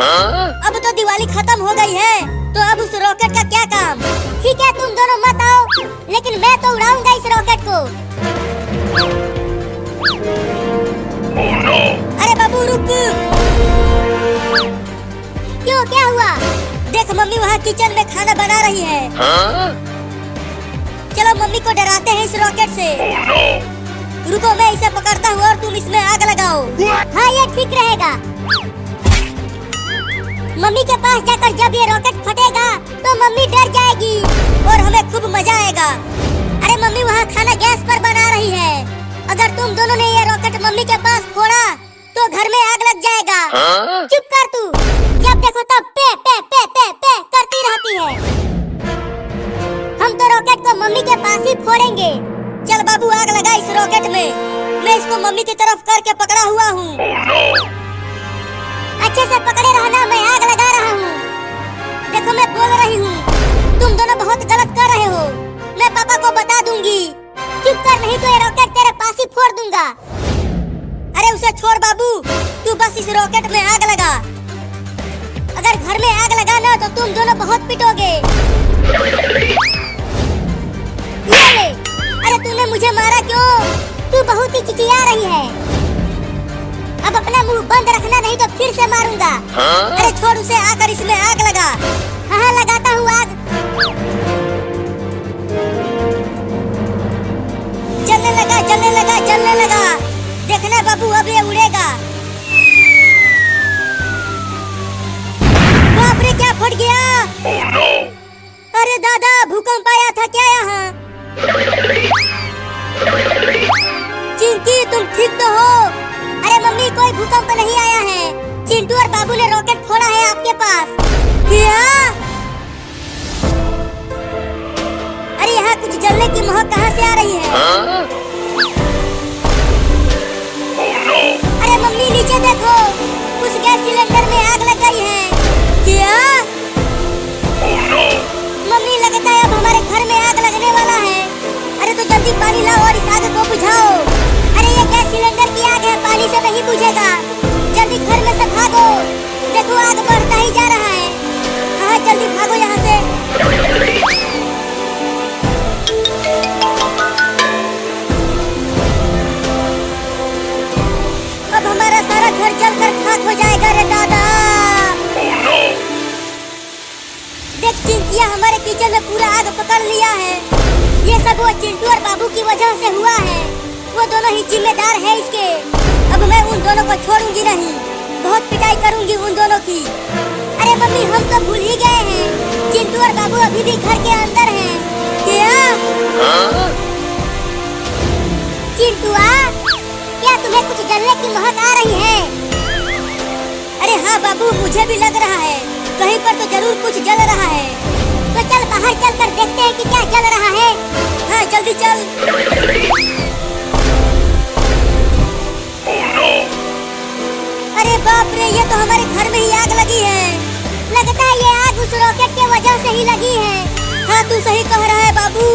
अब तो दिवाली खत्म हो गई है, तो अब उस रॉकेट का क्या काम? ठीक है, तुम दोनों मत आओ, लेकिन मैं तो उड़ाऊंगा इस रॉकेट को। Oh no! अरे बाबू रुक। क्यों, क्या हुआ? देख मम्मी वहाँ किचन में खाना बना रही है। चलो मम्मी को डराते हैं इस रॉकेट से। Oh no! रुको, मैं इसे पकड़ता हूँ और तुम इसमें आग लगाओ। हाँ, ये ठीक रहेगा। मम्मी के पास जाकर जब ये रॉकेट फटेगा तो मम्मी डर जाएगी और हमें खूब मजा आएगा। अरे मम्मी वहाँ खाना गैस पर बना रही है। अगर तुम दोनों ने ये रॉकेट मम्मी के पास फोड़ा तो घर में आग लग जाएगा। चुप कर तू, जब देखो तब पे पे पे पे पे करती रहती है। हम तो रॉकेट को मम्मी के पास ही फोड़ेंगे। चल बाबू, आग लगा इस रॉकेट में। मैं इसको मम्मी की तरफ करके पकड़ा हुआ हूँ। Oh no! अच्छे से पकड़े रहना, मैं आग लगा रहा हूँ। देखो मैं बोल रही हूँ, तुम दोनों बहुत गलत कर रहे हो। मैं पापा को बता दूंगी। चुप कर, नहीं तो ये रॉकेट तेरे पास ही फोड़ दूंगा। अरे उसे छोड़ बाबू, तू बस इस रॉकेट में आग लगा। अगर घर में आग लगा ना तो तुम दोनों बहुत पिटोगे। ये ले। अरे तूने मुझे मारा क्यों? तू बहुत ही चिचिया रही है। अब अपना मुंह बंद रखना, नहीं तो फिर से मारूंगा। अरे छोड़ उसे, आकर इसमें आग लगा। हाँ लगाता हूँ आग। जलने लगा जलने लगा जलने लगा। देखना बाबू, अब ये उड़ेगा। बाप रे, क्या फट गया? Oh no! अरे दादा, भूकंप आया था क्या यहाँ? चिंकी, तुम ठीक तो हो? अरे मम्मी, कोई भूकंप नहीं आया है। चिंटू और बाबू ने रॉकेट फोड़ा है आपके पास। क्या? अरे यहाँ कुछ जलने की महक कहाँ से आ रही है? Oh no! अरे मम्मी नीचे देखो, उस गैस सिलेंडर में आग लग गई है। क्या? Oh no! मम्मी, लगता है अब हमारे घर में आग लगने वाला है। अरे तो जल्दी पानी लाओ और इस आग को बुझाओ। अरे ये गैस सिलेंडर की आग है, पानी से नहीं बुझेगा। जल्दी घर में से भागो। देखो आग बढ़ता ही जा रहा है। हाँ जल्दी भागो यहाँ से। अब हमारा सारा घर जलकर खाक हो जाएगा रे दादा। Oh no! देख चिंटिया, हमारे किचन में पूरा आग पकड़ लिया है। ये सब वो चिंटू और बाबू की वजह से हुआ है। वो दोनों ही जिम्मेदार है इसके। अब मैं उन दोनों को छोड़ूंगी नहीं, बहुत पिटाई करूंगी उन दोनों की। अरे मम्मी, हम तो भूल ही गए हैं, चिंटू और बाबू अभी भी घर के अंदर हैं। क्या? चिंटुआ, क्या तुम्हें कुछ जलने की महक आ रही है? अरे हाँ बाबू, मुझे भी लग रहा है, कहीं पर तो जरूर कुछ जल रहा है। तो चल बाहर चल कर देखते हैं कि क्या जल रहा है। हाँ जल्दी चल। Oh no! अरे बाप रे, ये तो हमारे घर में ही आग लगी है। लगता है ये आग उस रॉकेट के वजह से ही लगी है। हाँ तू सही कह रहा है बाबू,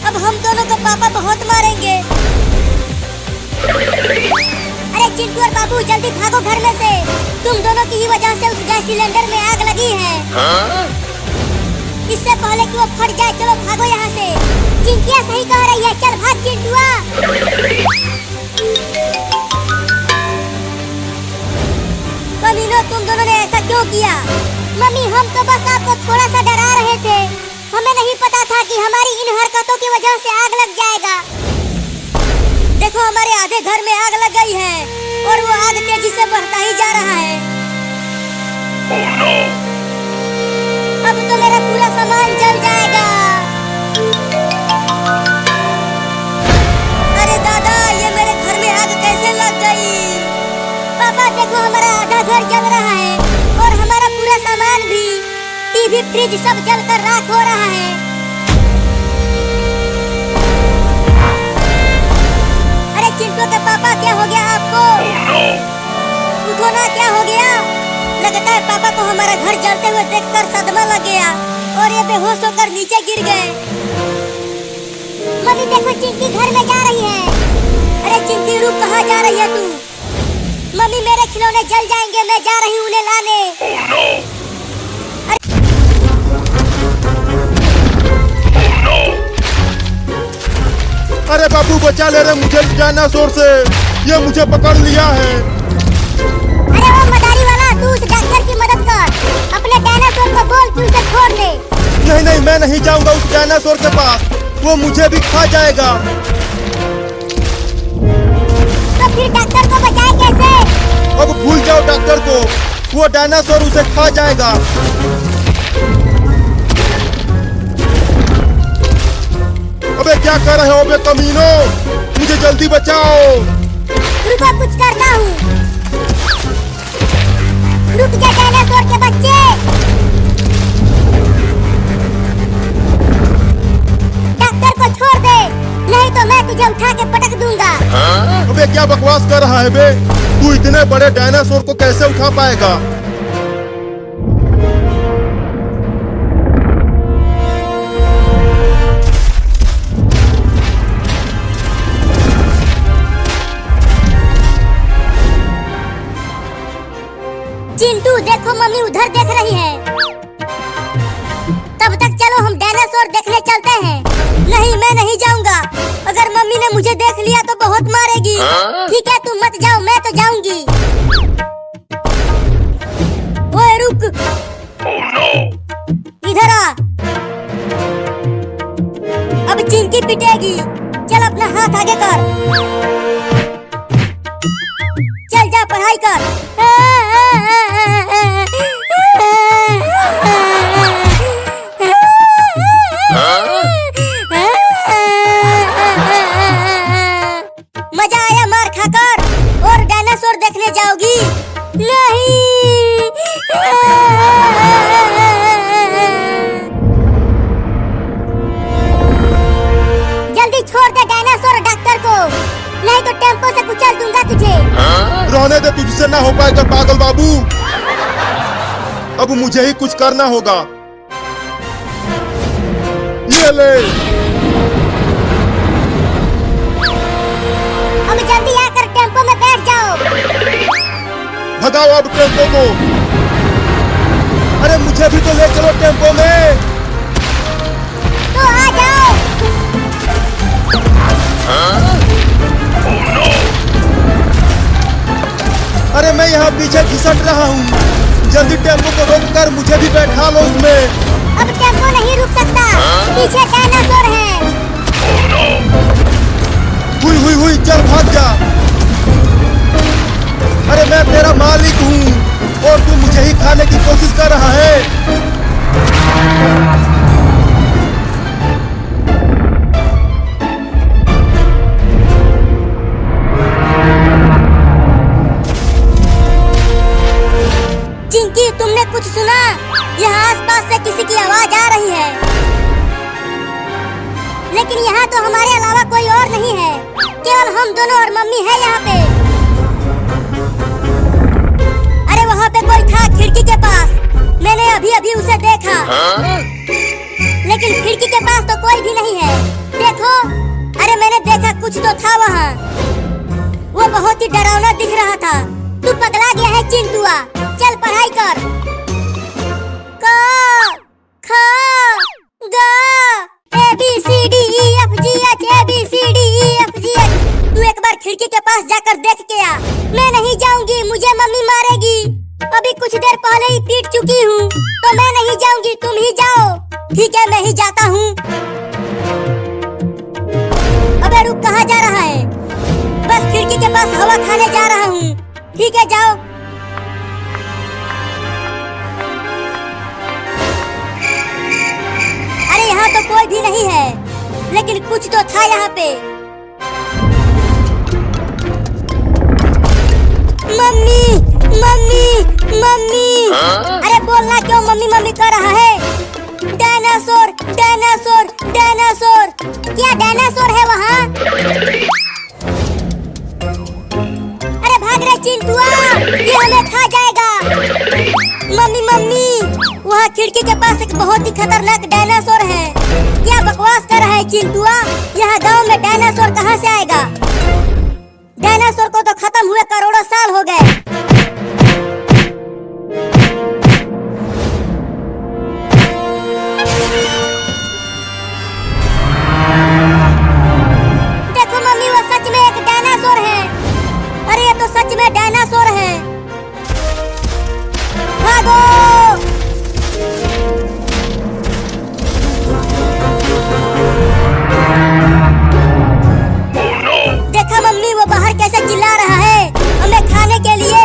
अब हम दोनों को पापा बहुत मारेंगे। अरे चिंटू और बाबू, जल्दी भागो घर में से। तुम दोनों की ही वजह से उस गैस सिलेंडर में आग लगी है। इससे पहले कि वो फट जाए, चलो भागो यहाँ से। चिंटिया सही कह रही है, चल भाग चिंटुआ। कमीनों, तुम दोनों ने ऐसा क्यों किया? मम्मी, हम तो बस आपको थोड़ा सा डरा रहे थे। हमें नहीं पता था कि हमारी इन हरकतों की वजह से आग लग जाएगा। देखो हमारे आधे घर में आग लग गई है और वो आग तेजी से बढ़ता ही जा रहा है। Oh no! अब तो मेरा पूरा सामान जल जाएगा। अरे दादा, ये मेरे घर में आग कैसे लग गई? पापा देखो, हमारा आधा घर जल रहा है और हमारा पूरा सामान भी, टीवी फ्रिज सब जलकर राख हो रहा है। अरे चिंटू के पापा, क्या हो गया आपको? Oh no! उठो ना, क्या हो गया? लगता है पापा को हमारा घर जलते हुए देखकर सदमा लग गया और ये बेहोश होकर नीचे गिर गए। मम्मी देखो, चिंकी घर में जा रही है। अरे चिंकी रुक, कहाँ जा रही है तू? मम्मी मेरे खिलौने जल जाएंगे, मैं जा रही हूँ उन्हें लाने। Oh no! अरे बाबू बचा ले रे मुझे इस डायनासोर से, ये मुझे पकड़ लिया है। अरे वो मदारी वाला, तू उस डॉक्टर की मदद कर, अपने डायनासोर को बोल कि उसे छोड़ दे। नहीं नहीं, मैं नहीं जाऊंगा उस डायनासोर के पास, वो मुझे भी खा जाएगा। तो फिर डॉक्टर को बचाए कैसे? अब भूल जाओ डॉक्टर को, वो डायनासोर उसे खा जाएगा। अबे क्या कर रहे हो बे कमीनो, मुझे जल्दी बचाओ। रुको कुछ करता हूँ। रुक जा डायनासोर के बच्चे। डॉक्टर को छोड़ दे, नहीं तो मैं तुझे उठा के पटक दूंगा। अबे क्या बकवास कर रहा है बे, तू इतने बड़े डायनासोर को कैसे उठा पाएगा? चिंटू देखो मम्मी उधर देख रही है। तब तक चलो हम डायनासोर देखने चलते हैं। नहीं मैं नहीं जाऊंगा, अगर मम्मी ने मुझे देख लिया तो बहुत मारेगी। ठीक है तुम मत जाओ, मैं तो जाऊंगी। ओए रुक। Oh no! इधर आ। अब चिंकी पिटेगी, चल अपना हाथ आगे कर। चल जा पढ़ाई कर। मजा आया मार खाकर, और डायनासोर देखने जाओगी? नहीं। जल्दी छोड़ दे डायनासोर डॉक्टर को, नहीं तो टेम्पो से कुचल दूंगा तुझे। रहने दे, तुझसे ना हो पाएगा पागल बाबू। अब मुझे ही कुछ करना होगा। ये ले। अब जल्दी आकर टेम्पो में बैठ जाओ। भगाओ अब टेम्पो को। अरे मुझे भी तो ले चलो टेम्पो में। तो आ जाओ। Oh no! अरे मैं यहाँ पीछे घिसट रहा हूँ, जल्दी टेम्पो को रोक कर मुझे भी बैठा लो उसमें। अब टेम्पो नहीं रुक सकता, पीछे डायनासोर है। Oh no! हुई चल भाग जा। अरे मैं तेरा मालिक हूँ और तू मुझे ही खाने की कोशिश कर रहा है। चिंकी तुमने कुछ सुना? यहाँ आसपास से किसी की आवाज आ रही है, लेकिन यहाँ तो हमारे अलावा कोई और नहीं है, केवल हम दोनों और मम्मी है यहाँ पे। अरे वहाँ पे कोई था खिड़की के पास, मैंने अभी उसे देखा। लेकिन खिड़की के पास तो कोई भी नहीं है। देखो, अरे मैंने देखा कुछ तो था वहाँ, वो बहुत ही डरावना दिख रहा था। तू पगला गया है चिंटुआ, चल पढ़ाई कर। क ख ग ABCDEFGH ABCDEFGH। तू एक बार खिड़की के पास जाकर देख के आ। मैं नहीं जाऊंगी, मुझे मम्मी मारेगी। अभी कुछ देर पहले ही पीट चुकी हूँ, तो मैं नहीं जाऊंगी, तुम ही जाओ। ठीक है मैं ही जाता हूँ। अबे रुक, कहाँ जा रहा है? बस खिड़की के पास हवा खाने जा रहा हूँ। ठीक है जाओ। अरे यहाँ तो कोई भी नहीं है, लेकिन कुछ तो था यहाँ पे। Mummy mummy mummy. अरे बोलना क्यों मम्मी मम्मी कर रहा है? Dinosaur dinosaur dinosaur. क्या डायनासोर है वहाँ? अरे भाग रे चिंटुआ, ये हमें खा जाएगा। मम्मी मम्मी, वहाँ खिड़की के पास एक बहुत ही खतरनाक डायनासोर है। क्या बकवास कर रहा है चिंटुआ? यहाँ गांव में डायनासोर कहाँ से आएगा? डायनासोर को तो खत्म हुए करोड़ों साल हो गए। देखो मम्मी, वो सच में एक डायनासोर है। अरे ये तो सच में डायनासोर है। भागो! Oh no! देखा मम्मी, वो बाहर कैसे चिल्ला रहा है हमें खाने के लिए।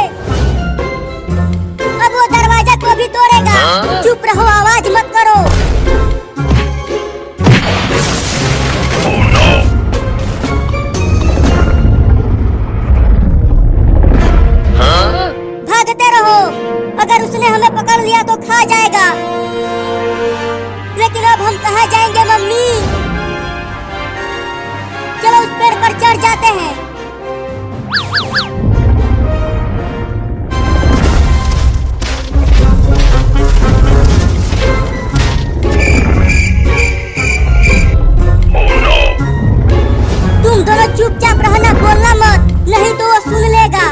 अब वो दरवाजा को भी तोड़ेगा। चुप रहो, आवाज मत करो। Oh no! Huh? भागते रहो, अगर उसने हमें पकड़ लिया तो खा जाएगा। लेकिन अब हम कहाँ जाएंगे मम्मी? चलो उस पेड़ पर चढ़ जाते हैं। Oh no! तुम दोनों चुपचाप रहना, बोलना मत, नहीं तो वो सुन लेगा।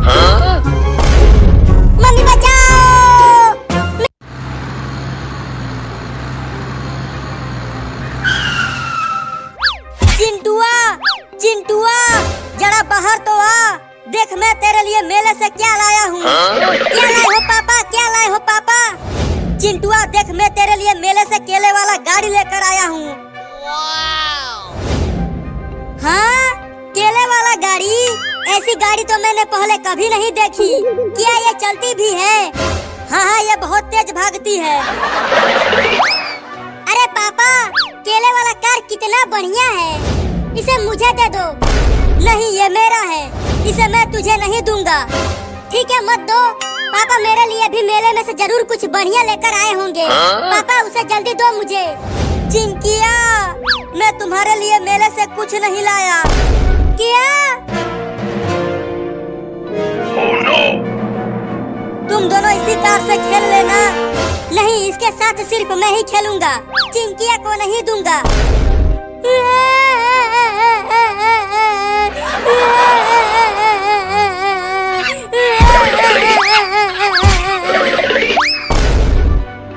Huh? मम्मी बचाओ! चिंटुआ, चिंटुआ, जरा बाहर तो आ। देख मैं तेरे लिए मेले से क्या लाया हूँ। क्या लाए हो पापा? क्या लाए हो पापा? चिंटुआ देख, मैं तेरे लिए मेले से केले वाला गाड़ी लेकर आया हूँ। हाँ, केले वाला गाड़ी? ऐसी गाड़ी तो मैंने पहले कभी नहीं देखी। क्या ये चलती भी है? हाँ हाँ, ये बहुत तेज भागती है। अरे पापा, केले वाला कार कितना बढ़िया है, इसे मुझे दे दो। नहीं, ये मेरा है, इसे मैं तुझे नहीं दूंगा। ठीक है, मत दो। पापा मेरे लिए भी मेले में से जरूर कुछ बढ़िया लेकर आए होंगे। पापा उसे जल्दी दो मुझे। चिंकिया, मैं तुम्हारे लिए मेले से कुछ नहीं लाया। क्या? Oh no! तुम दोनों इसी कार से खेल लेना। नहीं, इसके साथ सिर्फ मैं ही खेलूंगा, चिंकिया को नहीं दूंगा।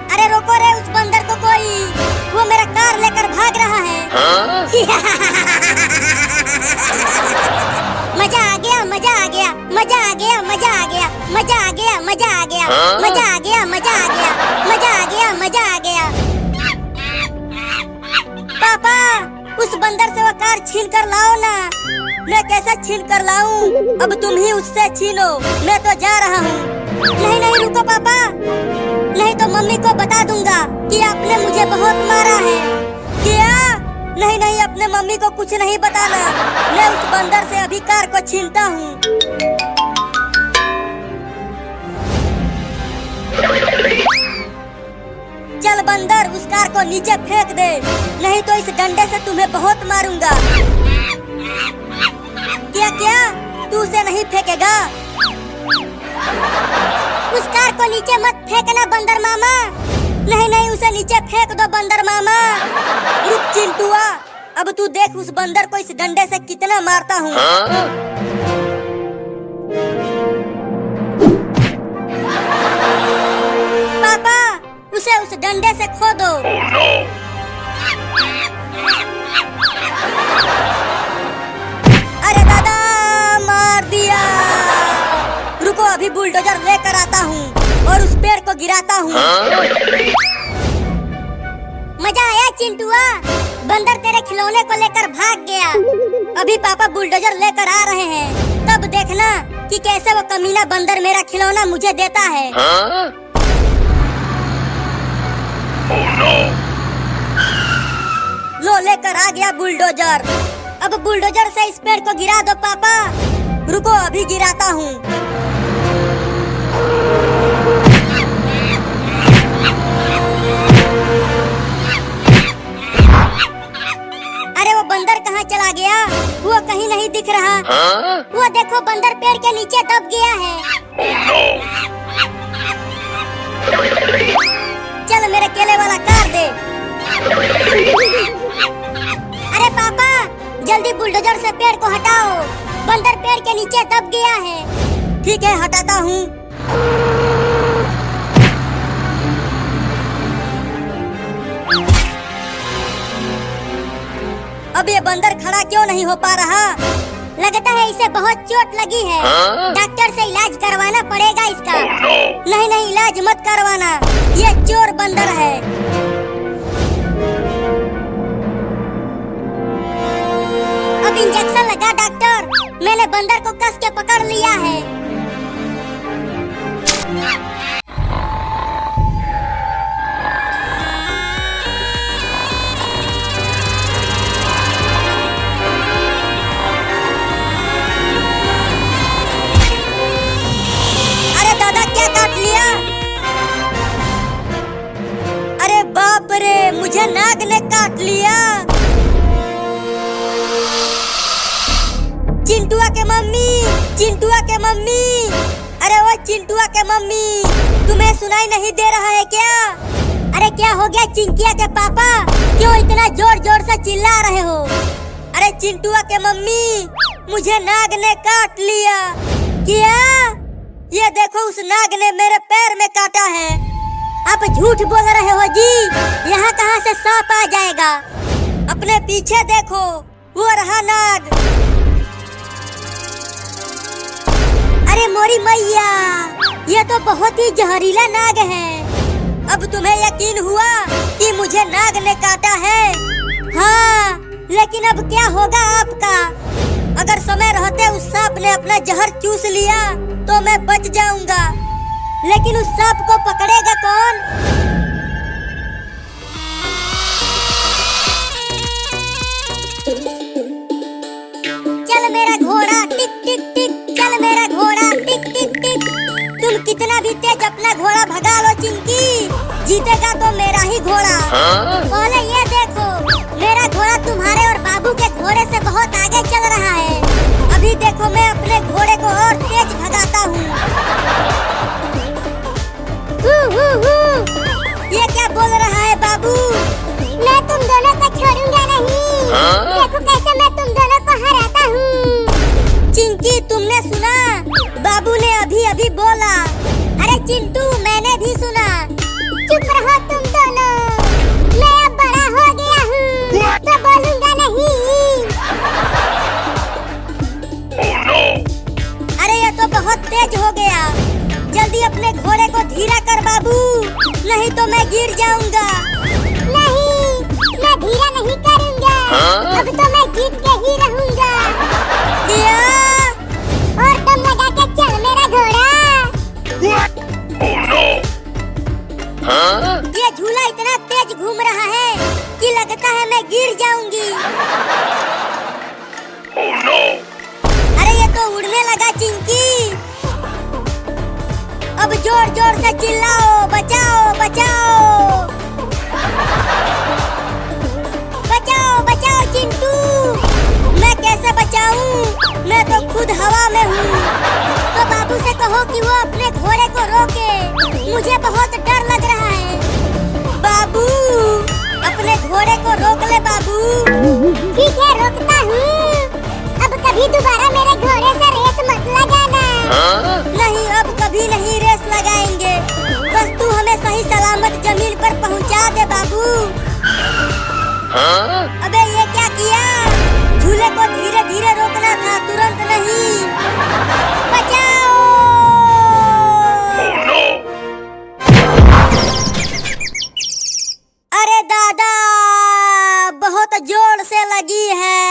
अरे रोको रे उस बंदर को कोई, वो मेरा कार लेकर भाग रहा है। मजा आ गया, मजा आ गया, मजा आ गया, मजा आ गया, मजा आ गया, मजा आ गया, मजा आ गया, मजा आ गया, मजा आ गया, मजा आ गया। पापा, उस बंदर से वो कार छीन कर लाओ ना। मैं कैसे छीन कर लाऊं? अब तुम ही उससे छीनो, मैं तो जा रहा हूँ। नहीं नहीं, रुको पापा, नहीं तो मम्मी को बता दूंगा कि आपने मुझे बहुत मारा है। क्या? नहीं नहीं, अपने मम्मी को कुछ नहीं बताना। मैं उस बंदर से अभी कार को छीनता हूँ। चल बंदर, उस कार को नीचे फेंक दे, नहीं तो इस डंडे से तुम्हें बहुत मारूंगा। क्या क्या? तू उसे नहीं फेंकेगा? उस कार को नीचे मत फेंकना बंदर मामा। नहीं नहीं, उसे नीचे फेंक दो बंदर मामा। रुक चिंटुआ, अब तू देख उस बंदर को इस डंडे से कितना मारता हूँ। पापा, उसे उस डंडे से खो दो। Oh no! अरे दादा, मार दिया। रुको, अभी बुलडोजर लेकर आता हूँ और उस पेड़ को गिराता हूँ। मजा आया चिंटुआ? बंदर तेरे खिलौने को लेकर भाग गया। अभी पापा बुलडोजर लेकर आ रहे हैं, तब देखना कि कैसे वो कमीना बंदर मेरा खिलौना मुझे देता है। Oh no! लो, लेकर आ गया बुलडोजर। अब बुलडोजर से इस पेड़ को गिरा दो पापा। रुको, अभी गिराता हूँ। अरे वो बंदर कहाँ चला गया? वो कहीं नहीं दिख रहा। वो देखो, बंदर पेड़ के नीचे दब गया है। Oh no! चल मेरे केले वाला कार दे। अरे पापा, जल्दी बुलडोजर से पेड़ को हटाओ, बंदर पेड़ के नीचे दब गया है। ठीक है, हटाता हूँ। अब ये बंदर खड़ा क्यों नहीं हो पा रहा? लगता है इसे बहुत चोट लगी है। डॉक्टर से इलाज करवाना पड़ेगा इसका। Oh no! नहीं नहीं, इलाज मत करवाना, ये चोर बंदर है। अब इंजेक्शन लगा डॉक्टर, मैंने बंदर को कस के पकड़ लिया है। अरे दादा, क्या काट लिया? अरे बाप रे, मुझे नाग ने काट लिया। चिंटुआ के मम्मी, चिंटुआ के मम्मी, अरे वो चिंटुआ के मम्मी, तुम्हें सुनाई नहीं दे रहा है क्या? अरे क्या हो गया चिंकिया के पापा, क्यों इतना जोर जोर से चिल्ला रहे हो? अरे चिंटुआ के मम्मी, मुझे नाग ने काट लिया। क्या? ये देखो, उस नाग ने मेरे पैर में काटा है। आप झूठ बोल रहे हो जी, यहाँ कहाँ से सांप आ जाएगा? अपने पीछे देखो, वो रहा नाग। अरे मोरी मैया, ये तो बहुत ही जहरीला नाग है। अब तुम्हें यकीन हुआ कि मुझे नाग ने काटा है? हाँ, लेकिन अब क्या होगा आपका? अगर समय रहते उस सांप ने अपना जहर चूस लिया तो मैं बच जाऊंगा, लेकिन उस सांप को पकड़ेगा कौन? चल मेरा घोड़ा टिक टिक टिक, चल मेरा घोड़ा टिक टिक टिक। तुम कितना भी तेज अपना घोड़ा भगा लो चिंकी, जीतेगा तो मेरा ही घोड़ा। पहले ये देखो, मेरा घोड़ा तुम्हारे और बाबू के घोड़े से बहुत आगे चल रहा है। अभी देखो, मैं अपने घोड़े को और तेज भगाता हूँ। ये क्या बोल रहा है बाबू? मैं तुम दोनों को छोड़ूंगा नहीं। देखो कैसे मैं तुम दोनों को हराता हूँ। चिंकी, तुमने सुना? बाबू ने अभी अभी बोला। अरे चिंटू, मैंने भी सुना। चुप रहो तुम दोनों, मैं अब बड़ा हो गया हूँ तो बोलूंगा नहीं। Oh no! अरे ये तो बहुत तेज हो गया, जल्दी अपने घोड़े को धीरा कर बाबू, नहीं तो मैं गिर जाऊंगा। नहीं, मैं धीरा नहीं करूंगा। अब तो मैं जीत के ही रहूंगा। और दम लगा के चल मेरा घोड़ा। Oh no! ये झूला इतना तेज घूम रहा है कि लगता है मैं गिर जाऊंगी। Oh no! अरे ये तो उड़ने लगा चिंकी। अब जोर जोर से चिल्लाओ, बचाओ बचाओ, बचाओ बचाओ चिंटू। मैं कैसे बचाऊं? मैं तो खुद हवा में हूँ। तो बाबू से कहो कि वो अपने घोड़े को रोके, मुझे बहुत डर लग रहा है। बाबू, अपने घोड़े को रोक ले बाबू। ठीक है, रोकता हूँ। अब कभी दोबारा मेरे घोड़े से रेस मत लगाना। नहीं, अब कभी नहीं रेस लगाएंगे। बस तू हमें सही सलामत जमीन पर पहुंचा दे बाबू। अबे ये क्या किया? झूले को धीरे धीरे रोकना था, तुरंत नहीं। बचाओ! Oh no! अरे दादा, बहुत जोर से लगी है।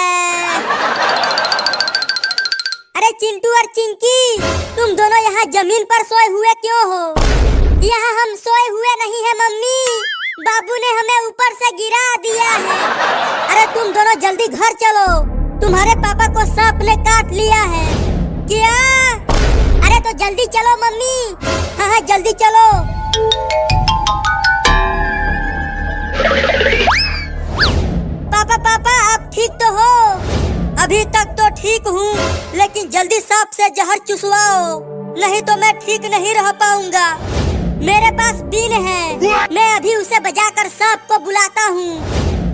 अरे चिंटू और चिंकी, तुम दोनों यहाँ जमीन पर सोए हुए क्यों हो? यहाँ हम सोए हुए नहीं है मम्मी, बाबू ने हमें ऊपर से गिरा दिया है। अरे तुम दोनों जल्दी घर चलो, तुम्हारे पापा को सांप ने काट लिया है। क्या? अरे तो जल्दी चलो मम्मी। हाँ हाँ, जल्दी चलो। पापा पापा, आप ठीक तो हो? अभी तक तो ठीक हूँ, लेकिन जल्दी सांप से जहर चुसवाओ, नहीं तो मैं ठीक नहीं रह पाऊंगा। मेरे पास बीन है, मैं अभी उसे बजाकर सांप को बुलाता हूँ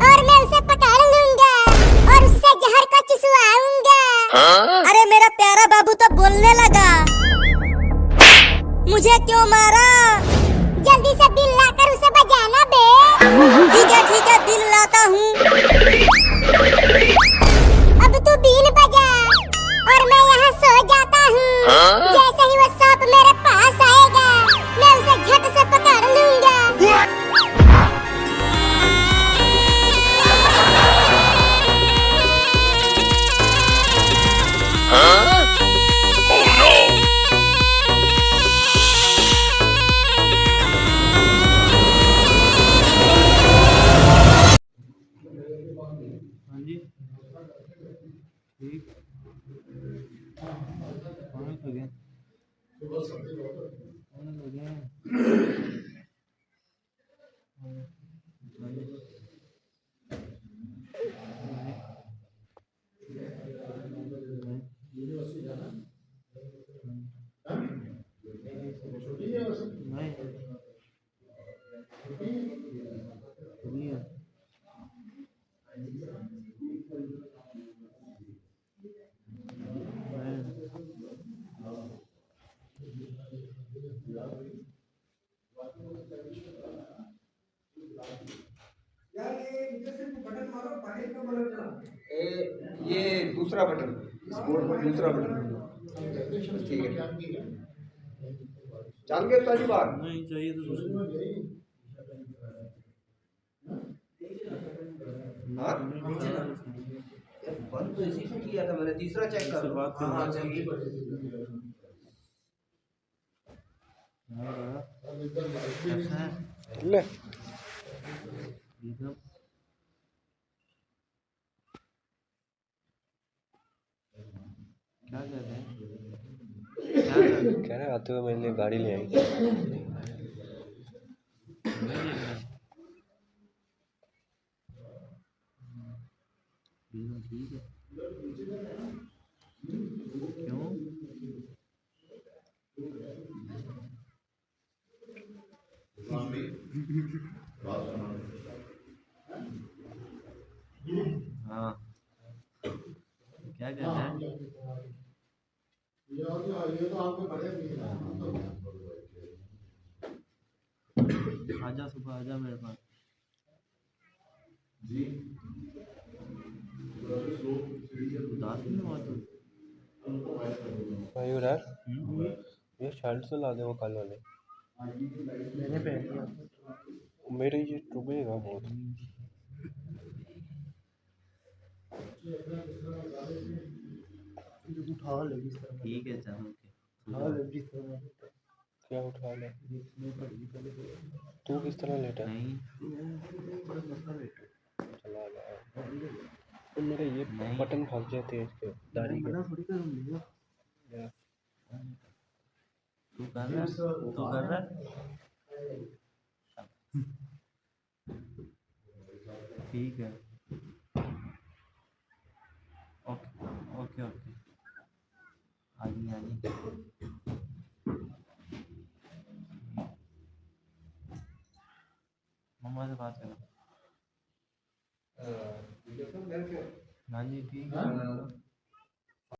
और मैं उसे पकड़ लूंगा और उससे जहर को मुझे क्यों मारा? जल्दी से बिल लाकर उसे बजाना बे। ठीक है बिल लाता हूँ। अब तू बिल बजा और मैं यहाँ सो जाता हूँ। जैसे ही वो सांप मेरे पास आएगा मैं उसे झट से पकड़ लूंगा। Oh no! हाँ जी ठीक कौन हो गया कौन हो गया ये दूसरा बटन, इस बोर्ड पर दूसरा बटन। ठीक है, जान गए पहली बार। नहीं चाहिए तो दूसरी हाँ, बंद तो इसी से किया था मैंने, तीसरा चेक कर लो। बात हाँ, करना चाहिए। कैसा है ले एकदम क्या कर रहे हैं क्या कर रहे हैं कह रहे आते हुए मेरे लिए गाड़ी ले आई। नहीं देख रहे एकदम ठीक है क्यों हाँ क्या कर रहे हैं आजा सुबह आजा मेरे पास उदास नहीं हुआ तू मयूर यार ये शर्ट तो ला दे वो कल वाले। मैंने पहन लिया मेरे ये चुभेगा बहुत। ठीक है चलो क्या उठा ले तू किस तरह लेटा है? नहीं चला ला तो मेरे ये नहीं। बटन फंस जाते हैं इसके दाढ़ी के। यार, तू कर रहा ठीक है ओके ओके ओके आगे मम्मा से बात करो हाँ जी ठीक है